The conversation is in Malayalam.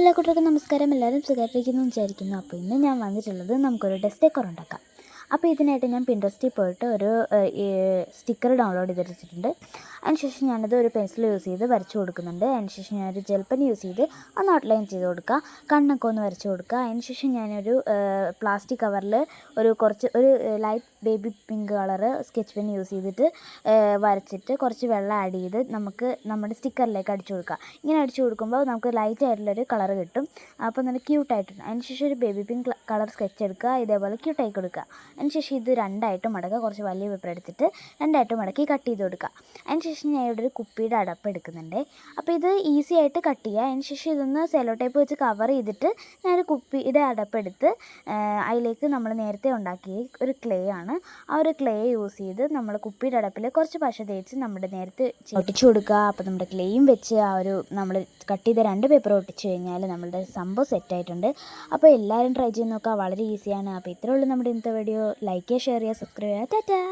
എല്ലാ കൂട്ടർക്കും നമസ്കാരം. എല്ലാവരും സുഖമായിട്ടിരിക്കുന്നു വിചാരിക്കുന്നു. അപ്പോൾ ഇന്ന് ഞാൻ വന്നിട്ടുള്ളത് നമുക്കൊരു ഡെസ്ക് ഡെക്കോർ ഉണ്ടാക്കാം. അപ്പോൾ ഇതിനായിട്ട് ഞാൻ പിൻട്രസ്റ്റിൽ പോയിട്ട് ഒരു സ്റ്റിക്കർ ഡൗൺലോഡ് ചെയ്തിട്ടുണ്ട്. അതിനുശേഷം ഞാനത് ഒരു പെൻസിൽ യൂസ് ചെയ്ത് വരച്ചു കൊടുക്കുന്നുണ്ട്. അതിനുശേഷം ഞാനൊരു ജെൽ പെൻ യൂസ് ചെയ്ത് ഒന്ന് ഔട്ട്ലൈൻ ചെയ്ത് കൊടുക്കുക, കണ്ണൊക്കെ ഒന്ന് വരച്ച് കൊടുക്കുക. അതിനുശേഷം ഞാനൊരു പ്ലാസ്റ്റിക് കവറിൽ ഒരു light baby pink colour sketch pen use ചെയ്തിട്ട് വരച്ചിട്ട് കുറച്ച് വെള്ളം ആഡ് ചെയ്ത് നമുക്ക് നമ്മുടെ സ്റ്റിക്കറിലേക്ക് അടിച്ചു കൊടുക്കുക. ഇങ്ങനെ അടിച്ചു കൊടുക്കുമ്പോൾ നമുക്ക് ലൈറ്റ് ആയിട്ടുള്ളൊരു കളർ കിട്ടും. അപ്പോൾ നല്ല ക്യൂട്ടായിട്ടുണ്ട്. അതിനുശേഷം ഒരു ബേബി പിങ്ക് കളർ സ്കെച്ച് എടുക്കുക, ഇതേപോലെ ക്യൂട്ടായി കൊടുക്കുക. അതിനുശേഷം ഇത് രണ്ടായിട്ട് മടക്കുക, കുറച്ച് വലിയ പേപ്പർ എടുത്തിട്ട് രണ്ടായിട്ട് മടക്കി കട്ട് ചെയ്ത് കൊടുക്കുക. അതിനുശേഷം ഞാൻ ഇവിടെ ഒരു കുപ്പിയുടെ അടപ്പ് എടുക്കുന്നുണ്ട്. അപ്പോൾ ഇത് ഈസി ആയിട്ട് കട്ട് ചെയ്യുക. അതിനുശേഷം ഇതൊന്ന് സെല്ലോ ടേപ്പ് വെച്ച് കവർ ചെയ്തിട്ട് ഞാനൊരു കുപ്പിയുടെ അടപ്പെടുത്ത് അതിലേക്ക് നമ്മൾ നേരത്തെ ഉണ്ടാക്കിയ ഒരു ക്ലേ ആണ്. ആ ഒരു ക്ലേ യൂസ് ചെയ്ത് നമ്മൾ കുപ്പിയുടെ അടപ്പിൽ കുറച്ച് പശ തേച്ച് നമ്മുടെ നേരത്തെ ഒട്ടിച്ചു കൊടുക്കുക. അപ്പോൾ നമ്മുടെ ക്ലേയും വെച്ച് നമ്മൾ കട്ട് ചെയ്ത 2 പേപ്പർ ഒട്ടിച്ചു കഴിഞ്ഞാൽ നമ്മളുടെ സംഭവം സെറ്റായിട്ടുണ്ട്. അപ്പോൾ എല്ലാവരും ട്രൈ ചെയ്ത് നോക്കുക, വളരെ ഈസിയാണ്. അപ്പോൾ ഇത്രയേ ഉള്ളൂ നമ്മുടെ ഇന്നത്തെ വീഡിയോ. ലൈക്ക് ചെയ്യുക, ഷെയർ ചെയ്യുക, സബ്സ്ക്രൈബ് ചെയ്യുക. ടാറ്റാ.